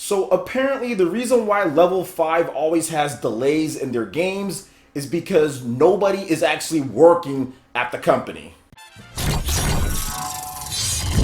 So apparently the reason why Level 5 always has delays in their games is because nobody is actually working at the company.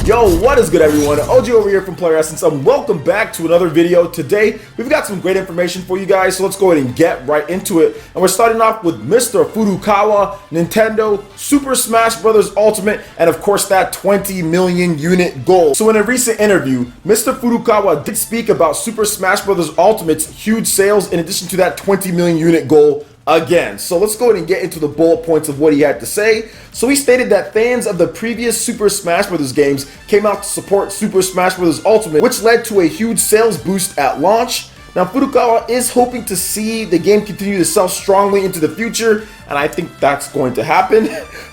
Yo, what is good everyone? OG over here from PlayerEssence and welcome back to another video. Today, we've got some great information for you guys, so let's go ahead and get right into it. And we're starting off with Mr. Furukawa, Nintendo, Super Smash Bros. Ultimate, and of course that 20 million unit goal. So in a recent interview, Mr. Furukawa did speak about Super Smash Bros. Ultimate's huge sales in addition to that 20 million unit goal again. So let's go ahead and get into the bullet points of what he had to say. So he stated that fans of the previous Super Smash Bros. Games came out to support Super Smash Bros. Ultimate, which led to a huge sales boost at launch. Now Furukawa is hoping to see the game continue to sell strongly into the future, and I think that's going to happen.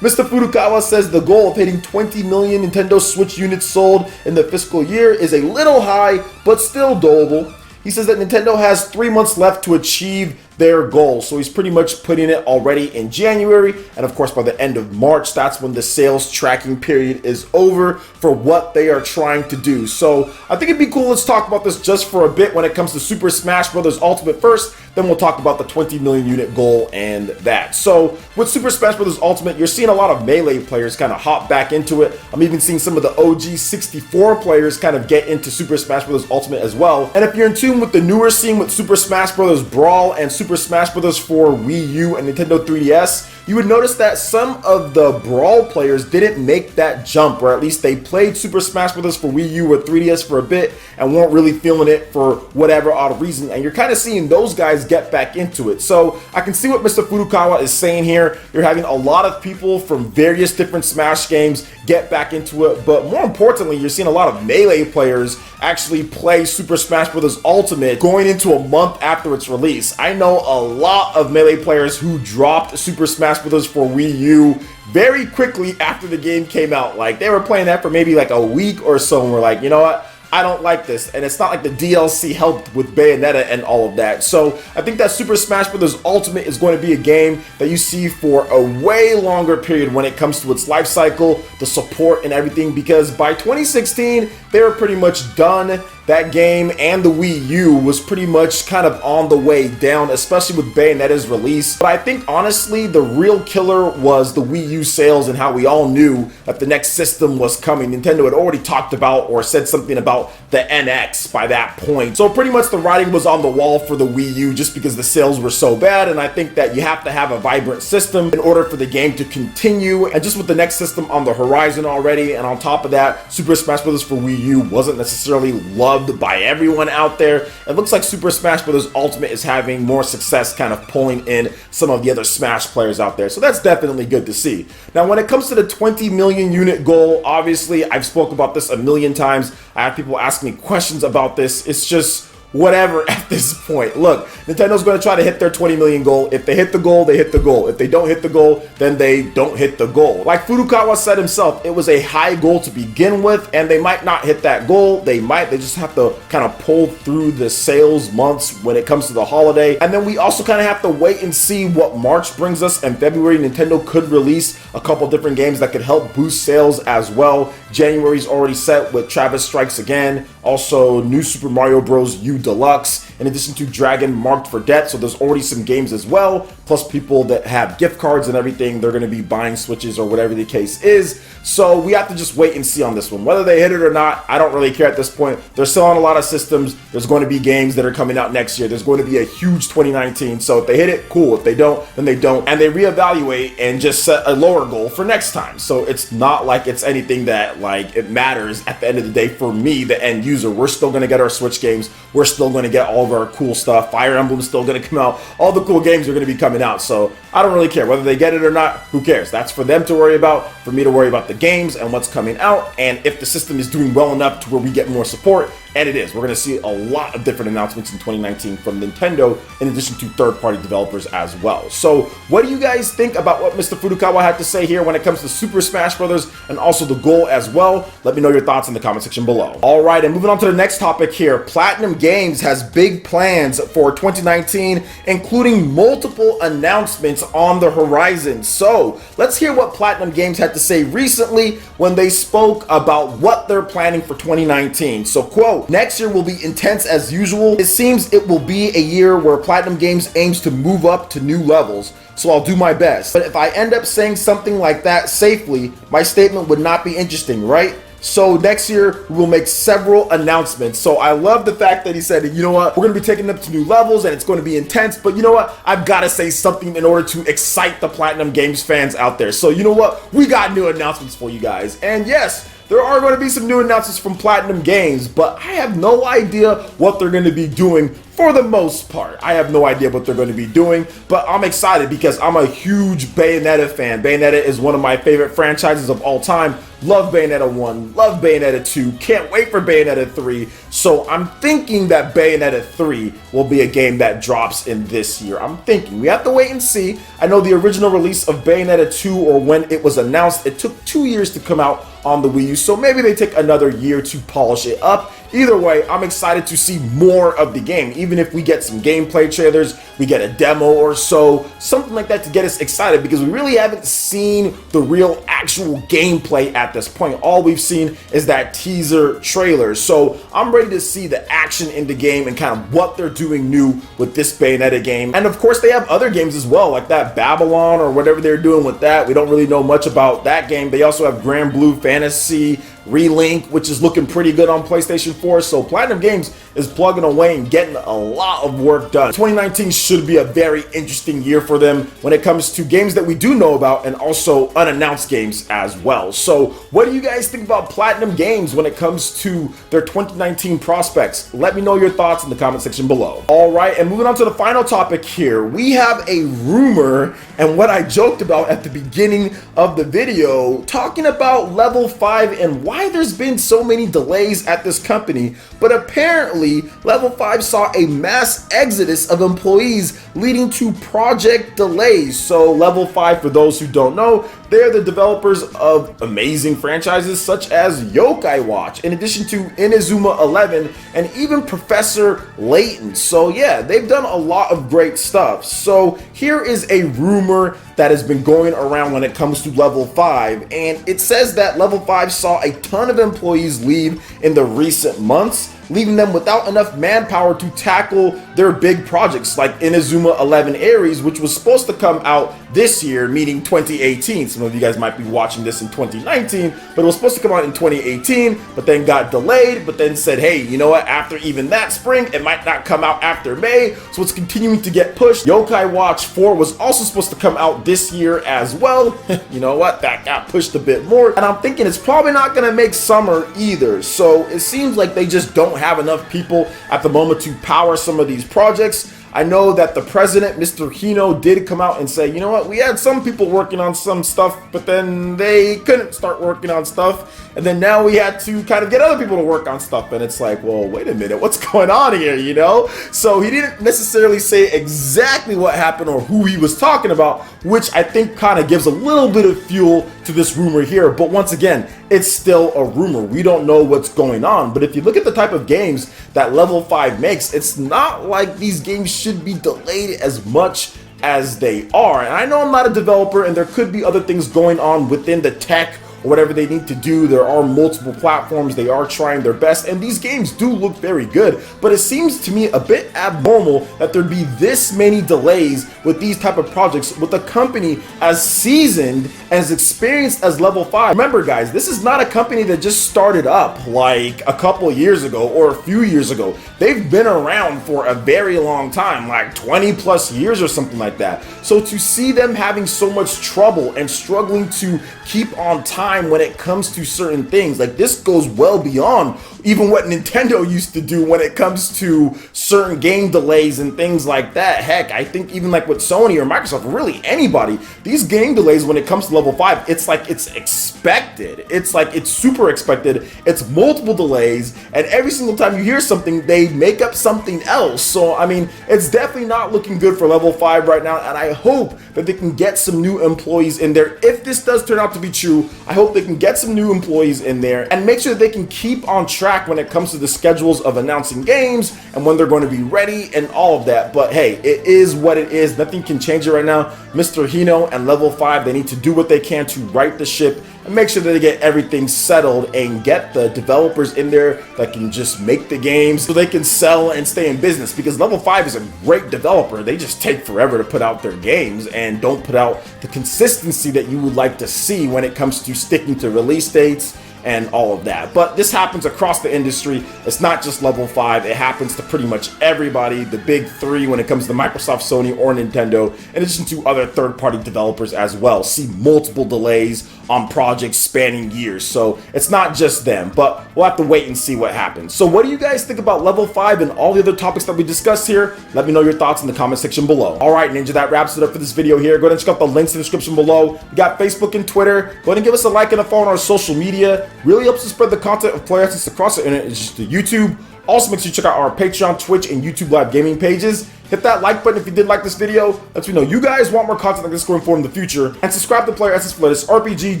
Mr. Furukawa says the goal of hitting 20 million Nintendo Switch units sold in the fiscal year is a little high, but still doable. He says that Nintendo has 3 months left to achieve their goal. So he's pretty much putting it already in January. And of course, by the end of March, that's when the sales tracking period is over for what they are trying to do. So I think it'd be cool. Let's talk about this just for a bit when it comes to Super Smash Bros. Ultimate first. Then we'll talk about the 20 million unit goal and that. So with Super Smash Bros. Ultimate, you're seeing a lot of Melee players kind of hop back into it. I'm even seeing some of the OG 64 players kind of get into Super Smash Bros. Ultimate as well. And if you're in tune with the newer scene with Super Smash Bros. Brawl and Super Smash Bros. For Wii U and Nintendo 3DS, you would notice that some of the Brawl players didn't make that jump, or at least they played Super Smash Bros. For Wii U or 3DS for a bit and weren't really feeling it for whatever odd reason, and you're kind of seeing those guys get back into it. So I can see what Mr. Furukawa is saying here. You're having a lot of people from various different Smash games get back into it, but more importantly, you're seeing a lot of Melee players actually play Super Smash Bros. Ultimate going into a month after its release. I know a lot of Melee players who dropped Super Smash Bros. For Wii U very quickly after the game came out. Like, they were playing that for maybe like a week or so and were like, you know what? I don't like this. And it's not like the DLC helped with Bayonetta and all of that. So I think that Super Smash Bros. Ultimate is going to be a game that you see for a way longer period when it comes to its life cycle, the support and everything, because by 2016, they were pretty much done. That game and the Wii U was pretty much kind of on the way down, especially with Bayonetta's release. But I think honestly, the real killer was the Wii U sales and how we all knew that the next system was coming. Nintendo had already talked about or said something about the NX by that point. So pretty much the writing was on the wall for the Wii U just because the sales were so bad. And I think that you have to have a vibrant system in order for the game to continue. And just with the next system on the horizon already, and on top of that, Super Smash Bros. For Wii U wasn't necessarily loved by everyone out there. It looks like Super Smash Bros. Ultimate is having more success kind of pulling in some of the other Smash players out there. So that's definitely good to see. Now, when it comes to the 20 million unit goal, obviously, I've spoke about this a million times. I have people ask me questions about this. It's just whatever at this point. Look, Nintendo's going to try to hit their 20 million goal. If they hit the goal, they hit the goal. If they don't hit the goal, then they don't hit the goal. Like Furukawa said himself, it was a high goal to begin with, and they might not hit that goal. They just have to kind of pull through the sales months when it comes to the holiday. And then we also kind of have to wait and see what March brings us. In February, Nintendo could release a couple different games that could help boost sales as well. January's already set with Travis Strikes Again, also New Super Mario Bros. U Deluxe, in addition to Dragon Marked for Death. So there's already some games as well, plus people that have gift cards and everything, they're going to be buying Switches or whatever the case is. So we have to just wait and see on this one. Whether they hit it or not, I don't really care at this point. They're selling a lot of systems. There's going to be games that are coming out next year. There's going to be a huge 2019. So if they hit it, cool. If they don't, then they don't. And they reevaluate and just set a lower goal for next time. So it's not like it's anything that like it matters at the end of the day for me, the end user. We're still going to get our Switch games. We're still going to get all of our cool stuff. Fire Emblem's still going to come out. All the cool games are going to be coming out. So I don't really care whether they get it or not. Who cares? That's for them to worry about. For me to worry about the games and what's coming out, and if the system is doing well enough to where we get more support. And it is. We're going to see a lot of different announcements in 2019 from Nintendo, in addition to third-party developers as well. So what do you guys think about what Mr. Furukawa had to say here when it comes to Super Smash Bros. And also the goal as well? Let me know your thoughts in the comment section below. All right, and moving on to the next topic here. Platinum Games has big plans for 2019, including multiple announcements on the horizon. So let's hear what Platinum Games had to say recently when they spoke about what they're planning for 2019. So quote, So next year will be intense as usual. It seems it will be a year where Platinum Games aims to move up to new levels, so I'll do my best. But if I end up saying something like that safely, my statement would not be interesting, right? So next year, we will make several announcements. So I love the fact that he said, you know what, we're going to be taking them to new levels and it's going to be intense. But you know what, I've got to say something in order to excite the Platinum Games fans out there. So you know what, we got new announcements for you guys. And yes, there are going to be some new announcements from Platinum Games, but I have no idea what they're going to be doing for the most part. I have no idea what they're going to be doing, but I'm excited because I'm a huge Bayonetta fan. Bayonetta is one of my favorite franchises of all time. Love Bayonetta 1, love Bayonetta 2, can't wait for Bayonetta 3. So I'm thinking that Bayonetta 3 will be a game that drops in this year. I'm thinking. We have to wait and see. I know the original release of Bayonetta 2, or when it was announced, it took 2 years to come out on the Wii U, so maybe they take another year to polish it up. Either way, I'm excited to see more of the game. Even if we get some gameplay trailers, we get a demo or so, something like that to get us excited, because we really haven't seen the real actual gameplay at this point. All we've seen is that teaser trailer. So I'm ready to see the action in the game and kind of what they're doing new with this Bayonetta game. And of course, they have other games as well, like that Babylon or whatever they're doing with that. We don't really know much about that game. They also have Grand Blue Fantasy Relink, which is looking pretty good on PlayStation 4. So Platinum Games is plugging away and getting a lot of work done. 2019 should be a very interesting year for them when it comes to games that we do know about and also unannounced games as well. So what do you guys think about Platinum Games when it comes to their 2019 prospects? Let me know your thoughts in the comment section below. All right, and moving on to the final topic here, we have a rumor and what I joked about at the beginning of the video, talking about Level 5 and why there's been so many delays at this company. But apparently Level 5 saw a mass exodus of employees, leading to project delays. So Level 5, for those who don't know, they're the developers of amazing franchises such as Yokai Watch, in addition to Inazuma 11 and even Professor Layton. So yeah, they've done a lot of great stuff. So here is a rumor that has been going around when it comes to Level 5, and it says that Level 5 saw a ton of employees leave in the recent months, leaving them without enough manpower to tackle their big projects like Inazuma 11 Aries, which was supposed to come out this year, meaning 2018. Some of you guys might be watching this in 2019, but it was supposed to come out in 2018, but then got delayed, but then said, hey, you know what, after even that spring, it might not come out after May, so it's continuing to get pushed. Yokai Watch 4 was also supposed to come out this year as well. You know what, that got pushed a bit more, and I'm thinking it's probably not gonna make summer either. So it seems like they just don't have enough people at the moment to power some of these projects. I know that the president, Mr. Hino, did come out and say, you know what, we had some people working on some stuff, but then they couldn't start working on stuff. And then now we had to kind of get other people to work on stuff. And it's like, well, wait a minute, what's going on here, you know? So he didn't necessarily say exactly what happened or who he was talking about, which I think kind of gives a little bit of fuel to this rumor here. But once again, it's still a rumor. We don't know what's going on. But if you look at the type of games that Level 5 makes, it's not like these games should be delayed as much as they are. And I know I'm not a developer, and there could be other things going on within the tech or whatever they need to do. There are multiple platforms, they are trying their best, and these games do look very good, but it seems to me a bit abnormal that there'd be this many delays with these type of projects with a company as seasoned and as experienced as Level 5. Remember guys, this is not a company that just started up like a couple years ago or a few years ago. They've been around for a very long time, like 20 plus years or something like that. So to see them having so much trouble and struggling to keep on time when it comes to certain things, like this goes well beyond even what Nintendo used to do when it comes to certain game delays and things like that. Heck, I think even like with Sony or Microsoft, really anybody, these game delays when it comes to Level 5, it's like it's expected. It's like it's super expected. It's multiple delays, and every single time you hear something, they make up something else. So I mean, it's definitely not looking good for Level 5 right now, and I hope that they can get some new employees in there. If this does turn out to be true, I hope they can get some new employees in there and make sure that they can keep on track when it comes to the schedules of announcing games and when they're going to be ready and all of that. But hey, it is what it is. Nothing can change it right now. Mr. Hino and Level 5, they need to do what they can to right the ship and make sure that they get everything settled and get the developers in there that can just make the games so they can sell and stay in business, because Level-5 is a great developer. They just take forever to put out their games and don't put out the consistency that you would like to see when it comes to sticking to release dates and all of that. But this happens across the industry. It's not just Level-5. It happens to pretty much everybody, the big three when it comes to Microsoft, Sony, or Nintendo, in addition to other third-party developers as well. See multiple delays on projects spanning years. So it's not just them, but we'll have to wait and see what happens. So what do you guys think about Level-5 and all the other topics that we discussed here? Let me know your thoughts in the comment section below. All right, Ninja, that wraps it up for this video here. Go ahead and check out the links in the description below. We got Facebook and Twitter. Go ahead and give us a like and a follow on our social media. Really helps to spread the content of PlayerEssence across the internet. It's just to YouTube. Also, make sure you check out our Patreon, Twitch, and YouTube Live gaming pages. Hit that like button if you did like this video. Let me know you guys want more content like this going forward in the future. And subscribe to PlayerEssence for latest RPG,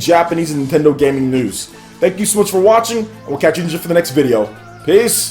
Japanese, and Nintendo gaming news. Thank you so much for watching, and we'll catch you for the next video. Peace!